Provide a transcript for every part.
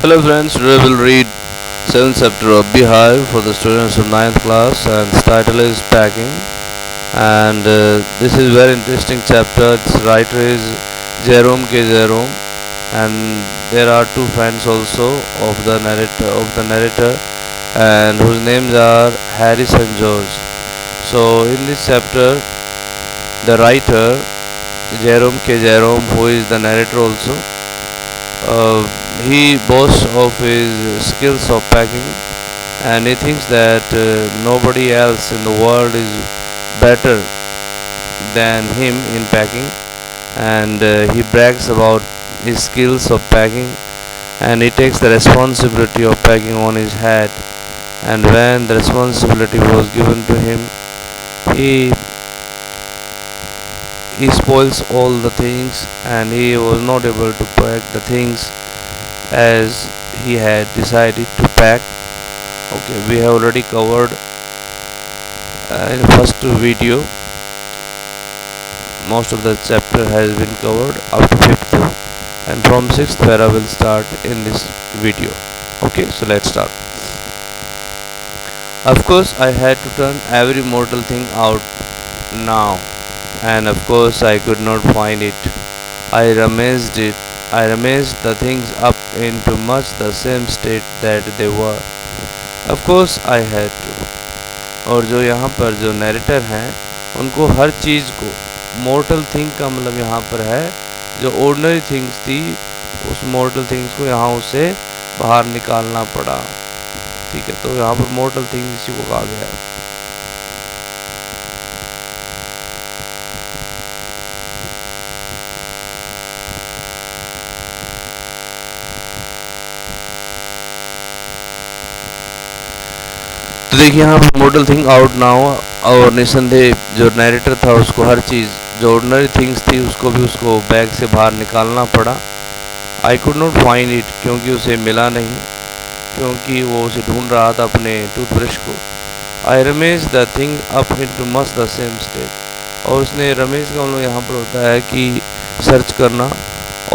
Hello friends, today we'll read 7th chapter of Beehive for the students of 9th class, and its title is Packing. And this is very interesting chapter. Its writer is Jerome K. Jerome, and there are two friends also of the narrator, and whose names are Harris and George. So in this chapter, the writer Jerome K. Jerome, who is the narrator also, he boasts of his skills of packing, and he thinks that nobody else in the world is better than him in packing, and he brags about his skills of packing, and he takes the responsibility of packing on his head. And when the responsibility was given to him, he he spoils all the things, and he was not able to pack the things as he had decided to pack. Okay, we have already covered in the first video. Most of the chapter has been covered up to 5th, and from 6th para will start in this video. Okay, so let's start. Of course, I had to turn every mortal thing out now, and of course I could not find it. I rummaged the things up into much the same state that they were. Of course I had to. और जो यहाँ पर जो narrator हैं, उनको हर चीज़ को, mortar thing का मतलब यहाँ पर है जो ऑर्डिनरी थिंग्स थी, उस मोर्टल थिंग्स को यहाँ उसे बाहर निकालना पड़ा. ठीक है, तो यहाँ पर मोर्टल थिंग इसी को कहा गया है. तो देखिए यहाँ पर मॉडल थिंग आउट नाउ, और निसंदेह जो नैरेटर था उसको हर चीज़ जो ऑर्डिनरी थिंग्स थी उसको भी उसको बैग से बाहर निकालना पड़ा. आई कुड नॉट फाइंड इट, क्योंकि उसे मिला नहीं, क्योंकि वो उसे ढूंढ रहा था अपने टूथब्रश को. I rummage the thing up into much the same state, और उसने रमेज का मतलब यहाँ पर होता है कि सर्च करना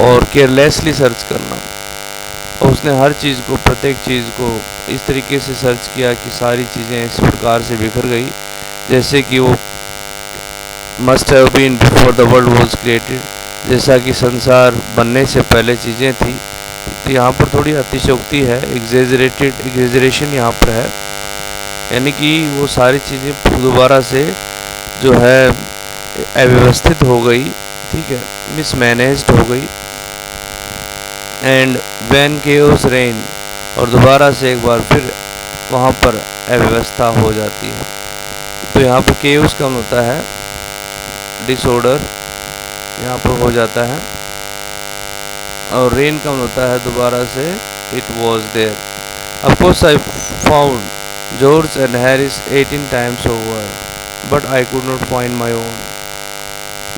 और केयरलेसली सर्च करना. और उसने हर चीज़ को, प्रत्येक चीज़ को इस तरीके से सर्च किया कि सारी चीज़ें इस प्रकार से बिखर गई जैसे कि वो must have been before the world was created, जैसा कि संसार बनने से पहले चीज़ें थी. तो यहाँ पर थोड़ी अतिशयोक्ति है, एग्जेजरेशन यहाँ पर है, यानी कि वो सारी चीज़ें दोबारा से जो है अव्यवस्थित हो गई. ठीक है, मिसमैनेज्ड हो गई. एंड व्हेन केओस रेन, और दोबारा से एक बार फिर वहाँ पर अव्यवस्था हो जाती है. तो यहाँ पर केओस कम होता है डिसऑर्डर, यहाँ पर हो जाता है, और रेन कम होता है दोबारा से it was there. Of course I found George and Harris 18 times over, but I could not find my own.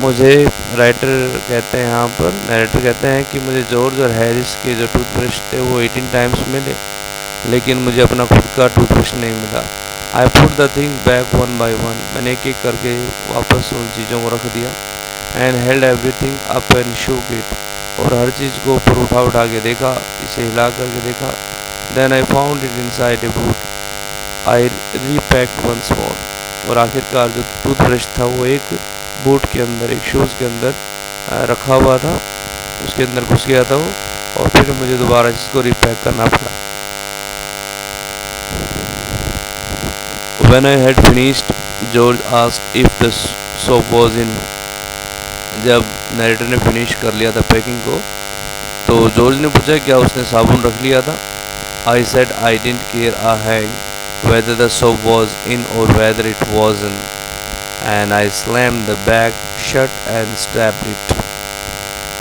मुझे राइटर कहते हैं, यहाँ पर नैरेटर कहते हैं कि मुझे जॉर्ज और हैरिस के जो टूथब्रश थे वो 18 टाइम्स मिले, लेकिन मुझे अपना खुद का टूथब्रश नहीं मिला. I put the things back one by one, मैंने एक एक करके वापस उन चीज़ों को रख दिया. And held everything up and shook it, और हर चीज़ को ऊपर उठा के देखा, इसे हिला करके देखा. Then I found it inside a boot. I repacked once more, और आखिरकार जो टूथब्रश था वो एक बूट के अंदर, एक शूज़ के अंदर रखा हुआ था, उसके अंदर घुस गया था वो, और फिर मुझे दोबारा इसको रीपैक करना पड़ा. When I had finished, George asked if the soap was in. जब नैरेटर ने फिनिश कर लिया था पैकिंग को, तो जॉर्ज ने पूछा क्या उसने साबुन रख लिया था. I said I didn't care a hang whether the soap was in or whether it wasn't, and I slammed the bag shut and strapped it,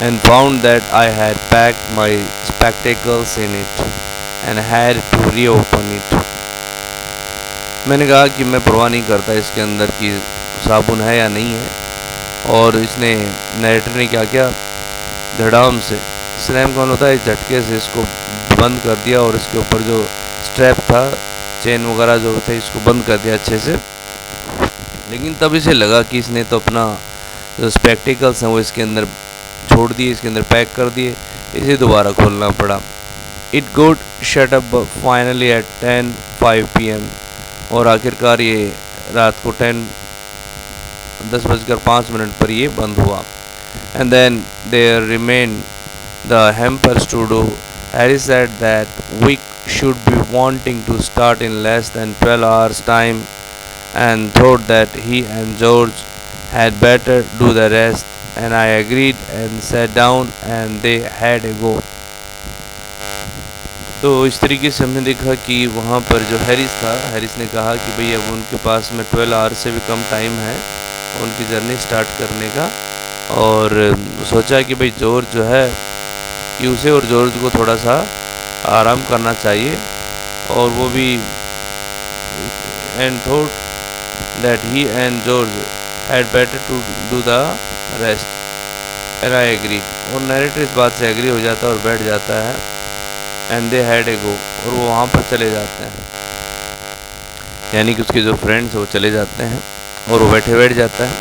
and found that I had packed my spectacles in it and had to reopen it. मैंने कहा कि मैं परवाह नहीं करता इसके अंदर कि साबुन है या नहीं है, और इसने नैरेटर ने क्या किया, धड़ाम से, स्लैम कौन होता है, झटके से इसको बंद कर दिया, और इसके ऊपर जो स्ट्रैप था, चेन वगैरह जो थे, इसको बंद कर दिया अच्छे से. लेकिन तब इसे लगा कि इसने तो अपना जो स्पेक्टिकल्स हैं वो इसके अंदर छोड़ दिए, इसके अंदर पैक कर दिए, इसे दोबारा खोलना पड़ा. It got shut up finally at 10:05 p.m. और आखिरकार ये रात को 10:05 पर ये बंद हुआ. And then there remained the hampers to do. Harry said that we should be wanting to start in less than 12 hours time and thought that he and George had better do the rest, and I agreed and sat down and they had a go. तो इस तरीके से हमने देखा कि वहाँ पर जो हैरिस ने कहा कि भाई अब उनके पास में 12 आवर्स से भी कम टाइम है उनकी जर्नी स्टार्ट करने का, और सोचा कि भाई जॉर्ज जो है कि उसे और जॉर्ज को थोड़ा सा आराम करना चाहिए, और वो भी and thought that he and George had better to do the rest and I agree. और नरेटर इस बात से एग्री हो जाता है और बैठ जाता है. एंड दे हैड ए गो, और वो वहाँ पर चले जाते हैं, यानी कि उसके जो फ्रेंड्स हैं वो चले जाते हैं और वो बैठ जाता है.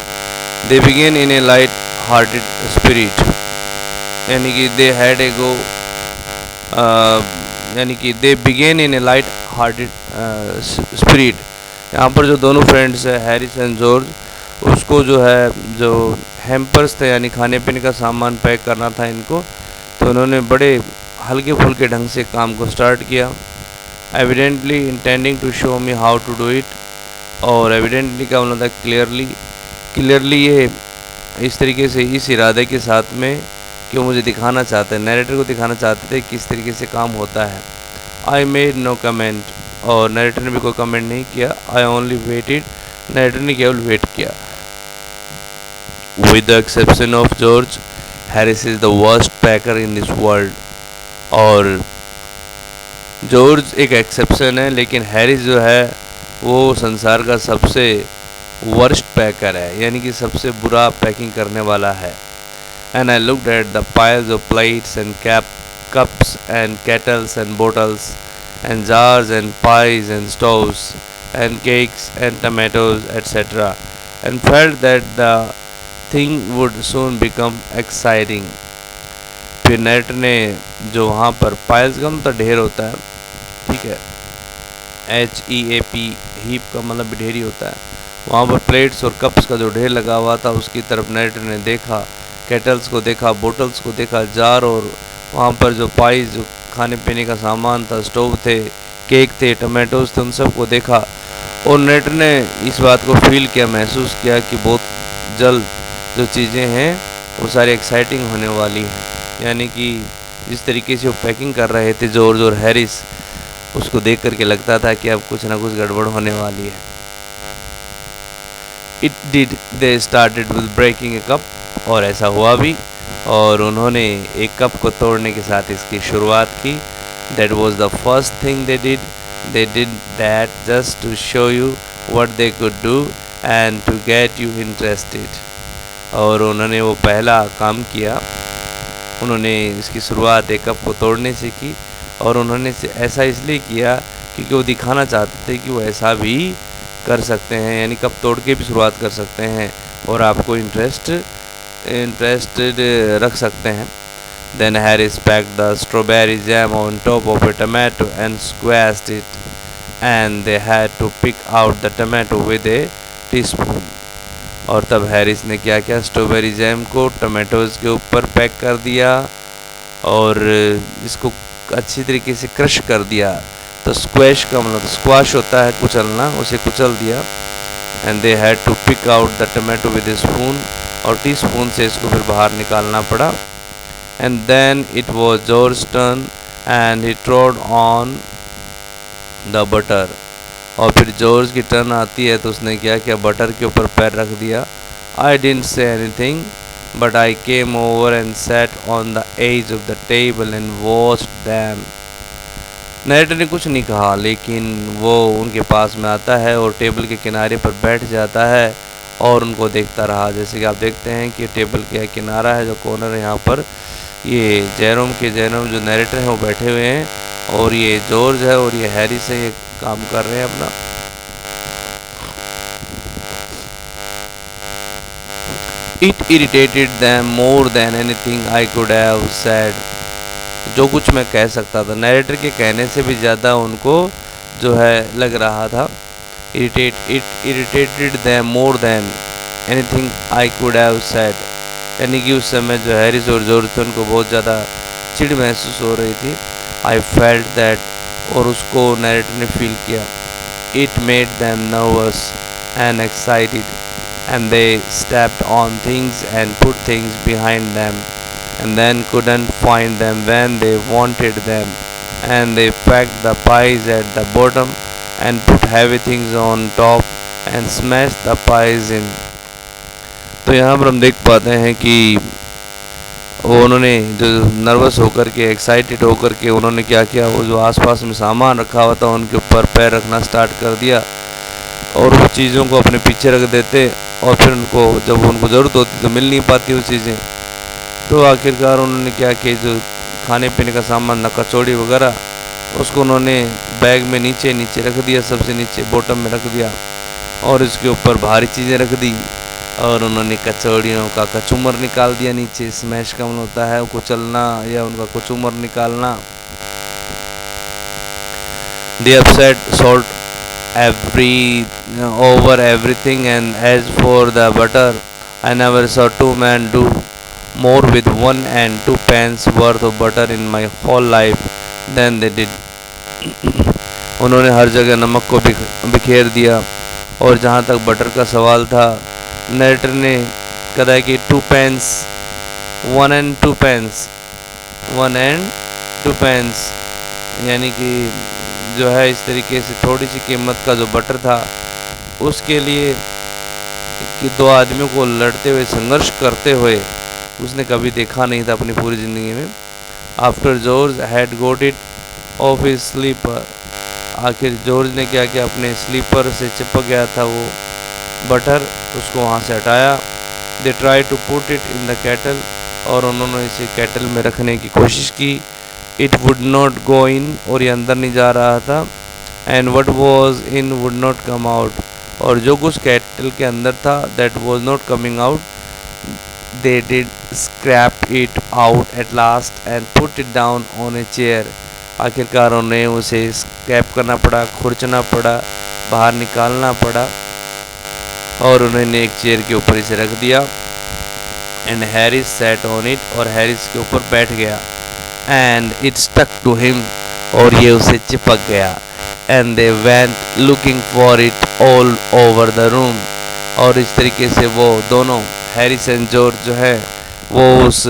दे began in A light hearted spirit, यानी कि दे हैड ए गो, यानी कि दे began in A light hearted spirit. यहाँ पर जो दोनों फ्रेंड्स हैं हैरिस एंड जॉर्ज, उसको जो है जो हैम्पर्स थे यानी खाने पीने का सामान पैक करना था इनको, तो उन्होंने बड़े हल्के फुल्के ढंग से काम को स्टार्ट किया. Evidently intending to show me how to do it, और एविडेंटली का मतलब क्लियरली ये इस तरीके से इस इरादे के साथ में कि वो मुझे दिखाना चाहते हैं, नरेटर को दिखाना चाहते थे किस तरीके से काम होता है. आई मेड नो कमेंट, और नरेटर ने भी कोई कमेंट नहीं किया. आई ओनली वेटेड, नरेटर ने केवल वेट किया. With the exception of George, Harris is the worst packer in this world. और जॉर्ज एक एक्सेप्शन है, लेकिन हैरिस जो है वो संसार का सबसे वर्स्ट पैकर है, यानी कि सबसे बुरा पैकिंग करने वाला है. And I looked at the piles of plates and cups and kettles and bottles and jars and pies and stoves and cakes and tomatoes etc. and felt that the thing would soon become exciting. फिर narrator ने जो वहाँ पर piles का मतलब ढेर होता है, ठीक है, HEAP हीप का मतलब ढेर ही होता है, वहाँ पर प्लेट्स और कप्स का जो ढेर लगा हुआ था उसकी तरफ नरेटर ने देखा, केटल्स को देखा, बोटल्स को देखा, जार और वहाँ पर जो पाइज जो खाने पीने का सामान था, स्टोव थे, केक थे, टमाटोज थे, उन सब को देखा. और नरेटर ने इस बात को फील किया, महसूस किया कि बहुत जल्द जो चीज़ें हैं वो सारी एक्साइटिंग होने वाली हैं. यानी कि जिस तरीके से वो पैकिंग कर रहे थे जॉर्ज और हैरिस, उसको देख करके लगता था कि अब कुछ ना कुछ गड़बड़ होने वाली है. It did, they started with breaking a cup, और ऐसा हुआ भी, और उन्होंने एक कप को तोड़ने के साथ इसकी शुरुआत की. That was the first thing they did that just to show you what they could do and to get you interested. और उन्होंने वो पहला काम किया, उन्होंने इसकी शुरुआत एक कप को तोड़ने से की, और उन्होंने ऐसा इसलिए किया क्योंकि वो दिखाना चाहते थे कि वो ऐसा भी कर सकते हैं, यानी कप तोड़ के भी शुरुआत कर सकते हैं और आपको इंटरेस्टेड रख सकते हैं. Then Harris packed the strawberry jam on top of a tomato and squashed it, and they had to pick out the tomato with a teaspoon. और तब हैरिस ने क्या किया, स्ट्रॉबेरी जैम को टमाटोज़ के ऊपर पैक कर दिया और इसको अच्छी तरीके से क्रश कर दिया. तो स्क्वैश का मतलब स्क्वाश होता है कुचलना, उसे कुचल दिया. And they had to pick out the tomato with a spoon, और टी स्पून से इसको फिर बाहर निकालना पड़ा. And then it was George turn and he trod on the butter. और फिर जॉर्ज की टर्न आती है तो उसने क्या किया, बटर के ऊपर पैर रख दिया. I didn't say anything but I came over and sat on the edge of the table and watched them. Narrator ने कुछ नहीं कहा, लेकिन वो उनके पास में आता है और टेबल के किनारे पर बैठ जाता है और उनको देखता रहा. जैसे कि आप देखते हैं कि टेबल का किनारा है, जो कॉर्नर है, यहाँ पर ये जेरोम जो नरेटर हैं वो बैठे हुए हैं, और ये जॉर्ज है और ये हैरिस है, ये काम कर रहे हैं अपना. It irritated them more than anything I could have said. जो कुछ मैं कह सकता था, नरेटर के कहने से भी ज़्यादा उनको जो है लग रहा था। It irritated them more than anything I could have said, यानी कि उस समय जो हैरिस और जॉर्ज थे उनको बहुत ज़्यादा चिढ़ महसूस हो रही थी। आई फेल्ट दैट, और उसको नरेटर ने फील किया। It made them nervous and excited and they stepped on things and put things behind them and then couldn't find them when they wanted them, and they packed the pies at the bottom and put heavy things on top and smashed the pies in। तो यहाँ पर हम देख पाते हैं कि वो उन्होंने जो नर्वस होकर के, एक्साइटेड होकर के उन्होंने क्या किया, वो जो आसपास में सामान रखा हुआ था उनके ऊपर पैर रखना स्टार्ट कर दिया और वो चीज़ों को अपने पीछे रख देते, और फिर उनको जब उनको ज़रूरत होती तो मिल नहीं पाती वो चीज़ें। तो आखिरकार उन्होंने क्या किया, जो खाने पीने का सामान न कचौड़ी वगैरह, उसको उन्होंने बैग में नीचे रख दिया, सबसे नीचे बॉटम में रख दिया, और इसके ऊपर भारी चीज़ें रख दी, और उन्होंने कचौड़ियों का कचूमर निकाल दिया नीचे। स्मैश का मतलब होता है कुचलना या उनका कचूमर निकालना। They upset salt over everything, and as for the butter, I never saw two men do more with 1 and 2 pence worth of butter in my whole life than they did। उन्होंने हर जगह नमक को बिखेर दिया, और जहाँ तक बटर का सवाल था, नरेटर ने कहा कि 2 pence 1 and 2 pence 1 and 2 pence, यानी कि जो है इस तरीके से थोड़ी सी कीमत का जो बटर था, उसके लिए कि 2 आदमियों को लड़ते हुए, संघर्ष करते हुए उसने कभी देखा नहीं था अपनी पूरी ज़िंदगी में। After George had got it off his slipper, आखिर जॉर्ज ने क्या किया, अपने स्लीपर से चिपक गया था वो बटर, उसको वहाँ से हटाया। They try to put it in the kettle, और उन्होंने इसे केटल में रखने की कोशिश की। It would not go in, और ये अंदर नहीं जा रहा था। And what was in would not come out, और जो कुछ केटल के अंदर था that was not coming out. They did scrap it out at last and put it down on a chair। आखिरकार उन्हें उसे स्क्रैप करना पड़ा, खुरचना पड़ा, बाहर निकालना पड़ा, और उन्होंने एक चेयर के ऊपर इसे रख दिया। And Harris sat on it, और हैरिस के ऊपर बैठ गया। And it stuck to him, और ये उसे चिपक गया। And they went looking for it all over the room, और इस तरीके से वो दोनों हैरिस एंड जॉर्ज जो है वो उस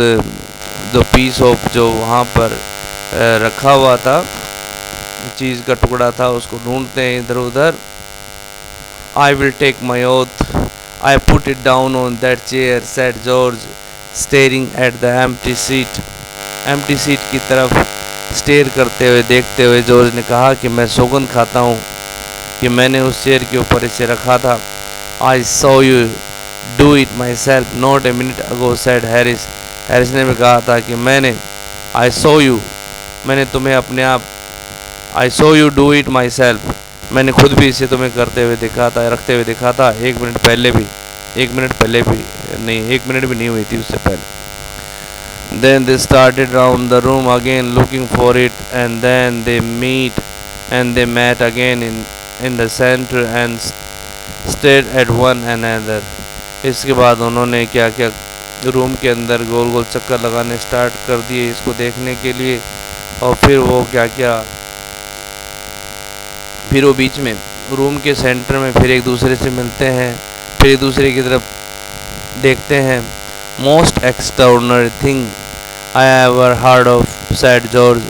जो पीस ऑफ जो वहाँ पर रखा हुआ था, चीज़ का टुकड़ा था, उसको ढूंढते हैं इधर उधर। I will take my oath I put it down on that chair said George staring at the empty seat. Empty seat की तरफ स्टेयर करते हुए, देखते हुए जॉर्ज ने कहा कि मैं सौगंध खाता हूँ कि मैंने उस चेयर के ऊपर इसे रखा था। I saw you do it my self not a minute ago said Harris. Harris ने भी कहा था कि मैंने आई सॉ यू, मैंने तुम्हें अपने आप, I saw you do it my self, मैंने खुद भी इसे तुम्हें करते हुए देखा था, रखते हुए देखा था। 1 मिनट पहले भी नहीं, 1 मिनट भी नहीं हुई थी उससे पहले। Then they started round the room again looking for it, and then they met again in the center and stared at one another। इसके बाद उन्होंने क्या क्या रूम के अंदर गोल गोल चक्कर लगाने स्टार्ट कर दिए इसको देखने के लिए, और फिर वो क्या क्या, फिर वो बीच में रूम के सेंटर में फिर एक दूसरे से मिलते हैं, फिर एक दूसरे की तरफ देखते हैं। Most extraordinary thing I ever heard of said George.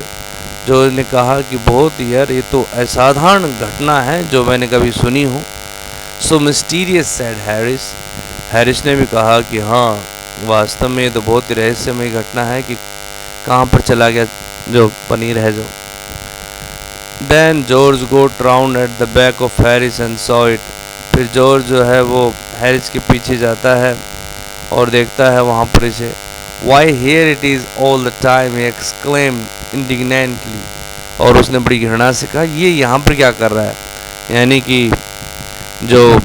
George ने कहा कि बहुत यार, ये तो असाधारण घटना है जो मैंने कभी सुनी हो। सो मिस्टीरियस सेड हैरिस। हैरिस ने भी कहा कि हाँ, वास्तव में ये तो बहुत ही रहस्यमय घटना है कि कहाँ पर चला गया जो पनीर है जो। Then George got round at the back of Harris and saw it। फिर जॉर्ज जो है वो हैरिस के पीछे जाता है और देखता है वहाँ पर इसे। Why here it is all the time, he exclaimed indignantly। और उसने बड़ी घृणा से कहा, ये यहाँ पर क्या कर रहा है। यानी कि जो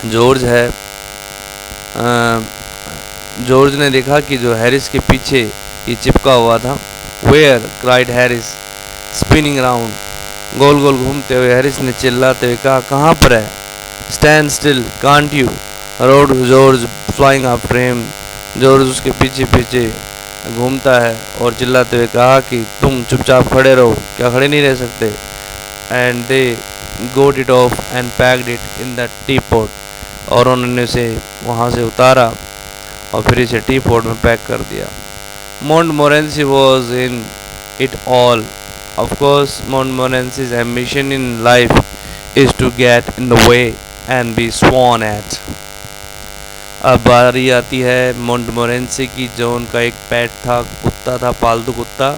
जॉर्ज है, जॉर्ज ने देखा कि जो हैरिस के पीछे ये चिपका हुआ था। Where cried Harris spinning round, गोल गोल घूमते हुए हैरिस ने चिल्लाते हुए कहा, कहाँ पर है? Stand still can't you, road George flying after him, George उसके पीछे पीछे घूमता है और चिल्लाते हुए कहा कि तुम चुपचाप खड़े रहो, क्या खड़े नहीं रह सकते? And they goat it of and packed it in the T pot, और उन्होंने उसे वहाँ से उतारा और फिर इसे टी पॉट में पैक कर दिया। Montmorency was in it all. Of course, Montmorency's ambition in life is to get in the way and be sworn at. अब बारी आती है मोंटमोरेंसी की, जो उनका एक पेट था, कुत्ता था, पालतू कुत्ता।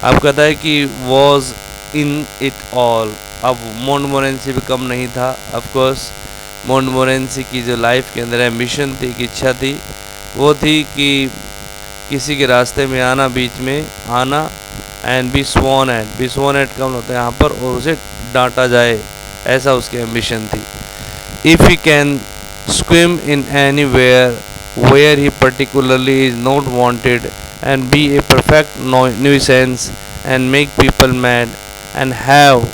अब कहता है कि was in it all। अब मोंटमोरेंसी भी कम नहीं था। ऑफ कोर्स मोंटमोरेंसी की जो लाइफ के अंदर एम्बिशन थी, की इच्छा थी, वो थी कि किसी के रास्ते में आना, बीच में आना, and be sworn at, be sworn at कम होता है यहाँ पर, और उसे डांटा जाए, ऐसा उसकी एम्बिशन थी। If he can swim in anywhere he particularly is not wanted and be a perfect nuisance and make people mad and have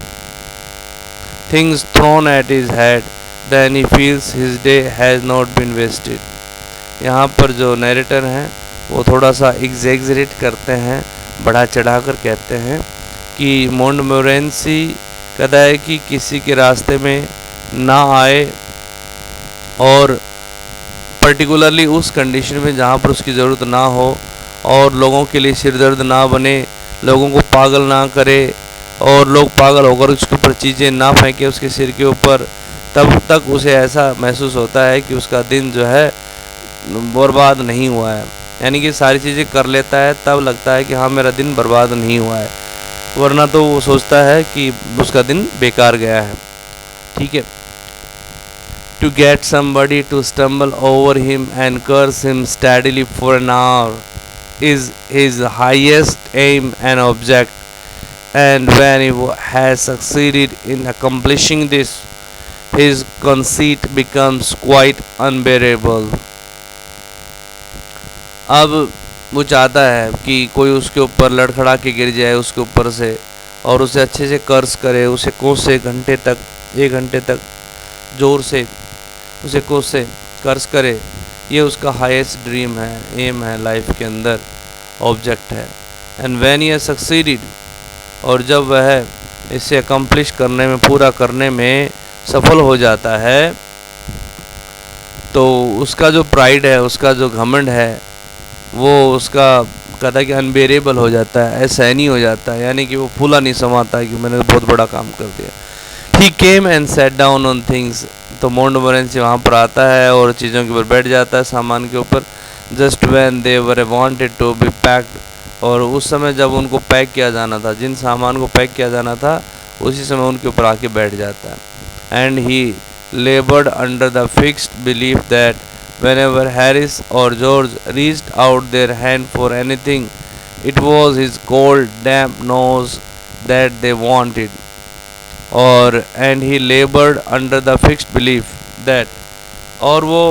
things thrown at his head, then he feels his day has not been wasted. यहाँ पर जो narrator हैं वो थोड़ा सा exaggerate करते हैं, बढ़ा चढ़ाकर कहते हैं कि मोंटमोरेंसी कहता है कि किसी के रास्ते में ना आए, और पर्टिकुलरली उस कंडीशन में जहाँ पर उसकी ज़रूरत ना हो, और लोगों के लिए सिरदर्द ना बने, लोगों को पागल ना करे, और लोग पागल होकर उसके ऊपर चीज़ें ना फेंके उसके सिर के ऊपर, तब तक उसे ऐसा महसूस होता है कि उसका दिन जो है बर्बाद नहीं हुआ है। यानी कि सारी चीज़ें कर लेता है, तब लगता है कि हाँ मेरा दिन बर्बाद नहीं हुआ है, वरना तो वो सोचता है कि उसका दिन बेकार गया है। ठीक है। To get somebody to stumble over him and curse him steadily for an hour is his highest aim and object, and when he has succeeded in accomplishing this his conceit becomes quite unbearable. अब वो चाहता है कि कोई उसके ऊपर लड़खड़ा के गिर जाए उसके ऊपर से, और उसे अच्छे से कर्ज करे, उसे कोसे घंटे तक, 1 घंटे तक ज़ोर से उसे कोसे कर्ज करे। ये उसका हाईएस्ट ड्रीम है, एम है लाइफ के अंदर, ऑब्जेक्ट है। And when he has succeeded, और जब वह इसे अकम्प्लिश करने में, पूरा करने में सफल हो जाता है, तो उसका जो प्राइड है, उसका जो घमंड है, वो उसका कहता है कि अनबेरेबल हो जाता है, असहनीय हो जाता है, यानी कि वो फूला नहीं समाता है कि मैंने बहुत बड़ा काम कर दिया। He came and sat down on things, तो मोंटमोरेंसी वहाँ पर आता है और चीज़ों के ऊपर बैठ जाता है, सामान के ऊपर। Just when they were wanted to be packed, और उस समय जब उनको पैक किया जाना था, जिन सामान को पैक किया जाना था, उसी समय उनके ऊपर आके बैठ जाता है। And he लेबर्ड under the fixed belief that whenever Harris or George reached out their hand for anything, it was his cold, damp nose that they wanted. And he labored under the fixed belief that, और वो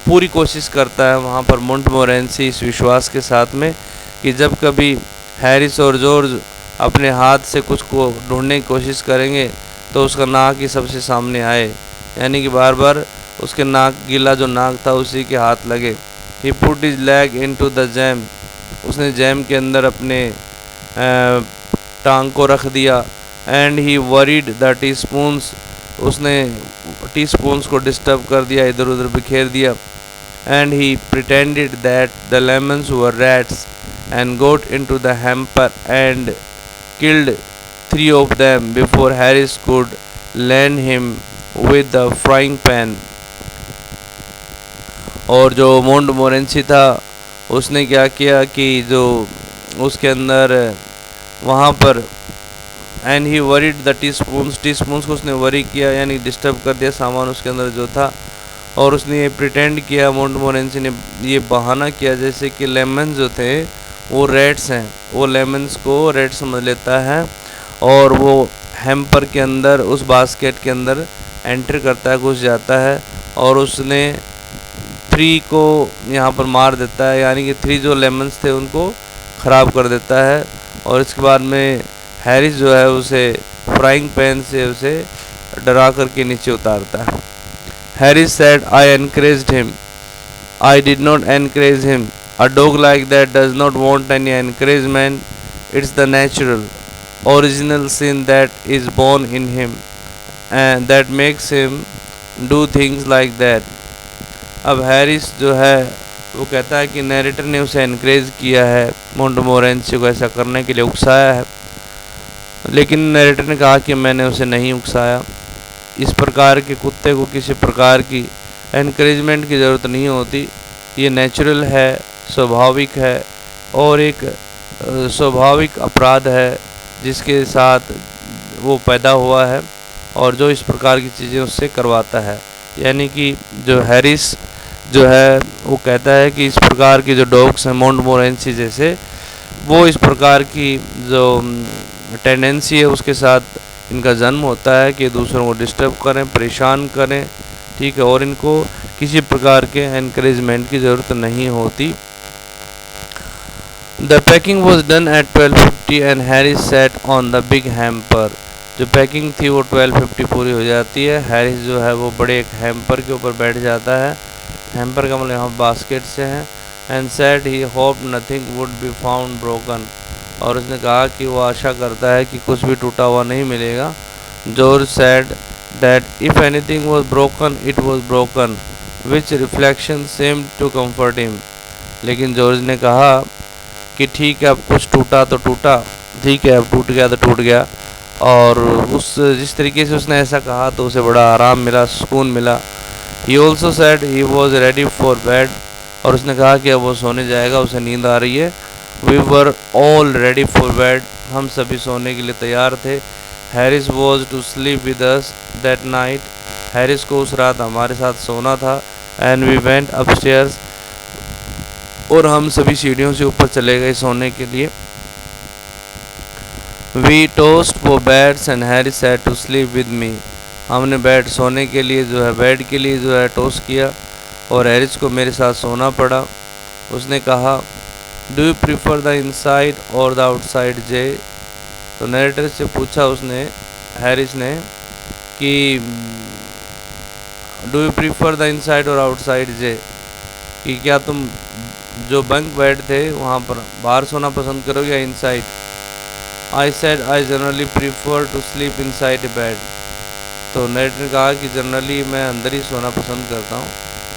पूरी कोशिश करता है वहाँ पर मोंटमोरेंसी इस विश्वास के साथ में कि जब कभी हैरिस और जॉर्ज अपने हाथ से कुछ को ढूंढने की कोशिश करेंगे तो उसका नाक ही सबसे सामने आए, यानी कि बार बार उसके नाक, गीला जो नाक था उसी के हाथ लगे। He put his leg into the jam, उसने जैम के अंदर अपने टांग को रख दिया। And he worried the teaspoons, उसने टी स्पून्स को डिस्टर्ब कर दिया, इधर उधर बिखेर दिया। And he pretended that the lemons were rats and got into the hamper and killed 3 of them before Harris could land him with the frying pan। और जो मोंटमोरेंसी था उसने क्या किया कि जो उसके अंदर वहाँ पर, and he worried the teaspoons को उसने वरी किया, यानी डिस्टर्ब कर दिया सामान उसके अंदर जो था। और उसने ये प्रिटेंड किया, मोंटमोरेंसी ने ये बहाना किया जैसे कि लेमन जो थे वो रेड्स हैं, वो लेमन्स को रेड समझ लेता है, और वो हैम्पर के अंदर, उस बास्केट के अंदर एंटर करता है, घुस जाता है, और उसने 3 को यहाँ पर मार देता है, यानी कि 3 जो लेमन्स थे उनको ख़राब कर देता है। और इसके बाद में हैरिस जो है उसे फ्राइंग पैन से उसे डरा करके नीचे उतारता है। Harris said, I encouraged him. I did not encourage him. A dog like that does not want any encouragement. It's the natural, original sin that is born in him and that makes him do things like that. अब Harris जो है वो कहता है कि narrator ने उसे encourage किया है, मोंटमोरेंसी को ऐसा करने के लिए उकसाया है, लेकिन नैरेटर ने कहा कि मैंने उसे नहीं उकसाया। इस प्रकार के कुत्ते को किसी प्रकार की एनकरेजमेंट की ज़रूरत नहीं होती, ये नेचुरल है, स्वाभाविक है और एक स्वाभाविक अपराध है जिसके साथ वो पैदा हुआ है और जो इस प्रकार की चीज़ें उससे करवाता है। यानी कि जो हैरिस जो है वो कहता है कि इस प्रकार की जो डॉग्स हैं मोंटमोरेंसी जैसे, वो इस प्रकार की जो टेंडेंसी है उसके साथ इनका जन्म होता है कि दूसरों को डिस्टर्ब करें, परेशान करें, ठीक है, और इनको किसी प्रकार के एनकरेजमेंट की ज़रूरत नहीं होती। The packing was done at 12:50 and Harris set on the big hamper. जो पैकिंग थी वो 12:50 पूरी हो जाती है। हैरिस जो है वो बड़े एक हैम्पर के ऊपर बैठ जाता है। हैम्पर का मतलब यहाँ बास्केट से है। And said he hope nothing would be found broken. और उसने कहा कि वो आशा करता है कि कुछ भी टूटा हुआ नहीं मिलेगा। George said that if anything was broken it was broken which reflection seemed to comfort him. लेकिन जॉर्ज ने कहा कि ठीक है, अब कुछ टूटा तो टूटा, ठीक है, अब टूट गया तो टूट गया। और उस जिस तरीके से उसने ऐसा कहा तो उसे बड़ा आराम मिला, सुकून मिला। He also said he was ready for bed. और उसने कहा कि अब वो सोने जाएगा, उसे नींद आ रही है। We were all ready for bed. हम सभी सोने के लिए तैयार थे। Harris was to sleep with us that night. Harris को उस रात हमारे साथ सोना था। And we went upstairs. और हम सभी सीढ़ियों से ऊपर चले गए सोने के लिए। We tossed for beds and Harris said to sleep with me. हमने बेड सोने के लिए जो है बेड के लिए जो है टोस्ट किया और हैरिस को मेरे साथ सोना पड़ा। उसने कहा do you prefer the inside और द आउटसाइड जे। तो नरेटर से पूछा उसने, हैरिस ने, कि do you prefer the inside और आउटसाइड जे, कि क्या तुम जो बंक बेड थे वहाँ पर बाहर सोना पसंद करोगे या inside. I said I generally prefer to sleep inside bed. तो नरेटर ने कहा कि जनरली मैं अंदर ही सोना पसंद करता हूँ।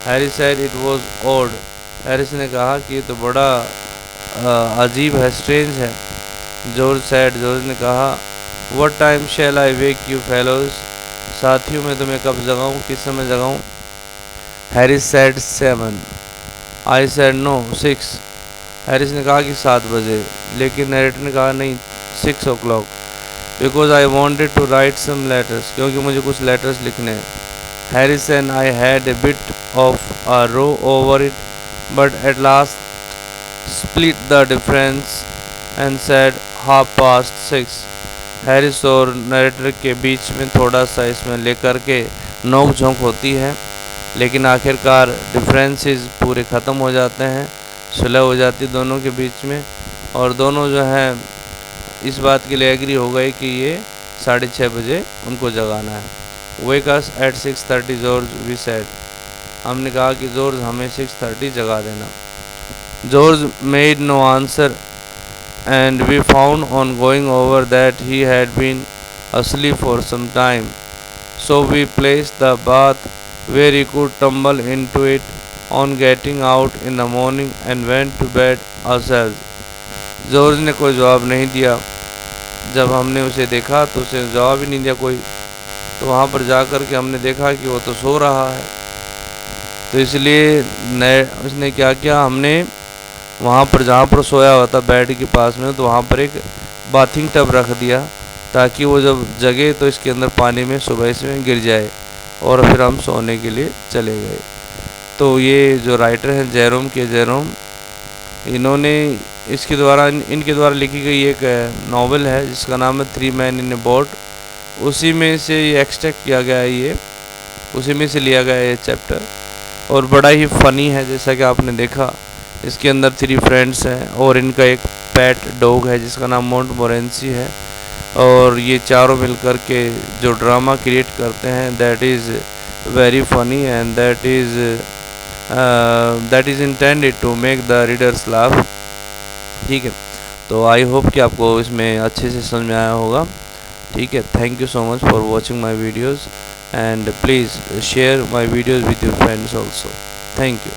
Harris said it was odd. Harris ने कहा कि ये तो बड़ा अजीब है, स्ट्रेंज है। जॉर्ज ने कहा what time shall I wake you fellows. साथियों में तुम्हें कब जगाऊँ, किस समय जगाऊँ। Harris said 7। I said no 6। Harris ने कहा कि 7 बजे, लेकिन नरेटर ने कहा नहीं 6 o'clock because I wanted to write some letters, क्योंकि मुझे कुछ लेटर्स लिखने हैं। Harris and I had a bit of a row over it but at last split the difference and said 6:30। Harris और नरेटर के बीच में थोड़ा सा इसमें लेकर के नोक झोंक होती है, लेकिन आखिरकार डिफरेंसेस पूरे ख़त्म हो जाते हैं, सुलह हो जाती दोनों के बीच में और दोनों जो हैं इस बात के लिए एग्री हो गए कि ये 6:30 बजे उनको जगाना है। Wake us at 6:30 George we said. हमने कहा कि जॉर्ज हमें 6:30 जगा देना। George made no answer and we found on going over that he had been asleep for some time. So we placed the bath where he could tumble into it on getting out in the morning and went to bed ourselves. George ने कोई जवाब नहीं दिया। जब हमने उसे देखा तो उसे जवाब ही नहीं दिया कोई। तो वहाँ पर जाकर के हमने देखा कि वो तो सो रहा है। तो इसलिए उसने क्या किया, हमने वहाँ पर जहाँ पर सोया हुआ था बेड के पास में, तो वहाँ पर एक बाथिंग टब रख दिया ताकि वो जब जगे तो इसके अंदर पानी में सुबह इसमें गिर जाए। और फिर हम सोने के लिए चले गए। तो ये जो राइटर हैं जेरोम, इन्होंने इनके द्वारा लिखी गई एक नावल है जिसका नाम है 3 Men in a Boat। उसी में से ये एक्सट्रैक्ट किया गया है, ये उसी में से लिया गया है ये चैप्टर। और बड़ा ही फ़नी है, जैसा कि आपने देखा इसके अंदर 3 फ्रेंड्स हैं और इनका एक पेट डॉग है जिसका नाम मोंटमोरेंसी है, और ये चारों मिलकर के जो ड्रामा क्रिएट करते हैं that is very funny and that is intended to make the readers laugh. ठीक है, तो आई होप कि आपको इसमें अच्छे से समझ में आया होगा। ठीक है, thank you so much for watching my videos and please share my videos with your friends also. Thank you.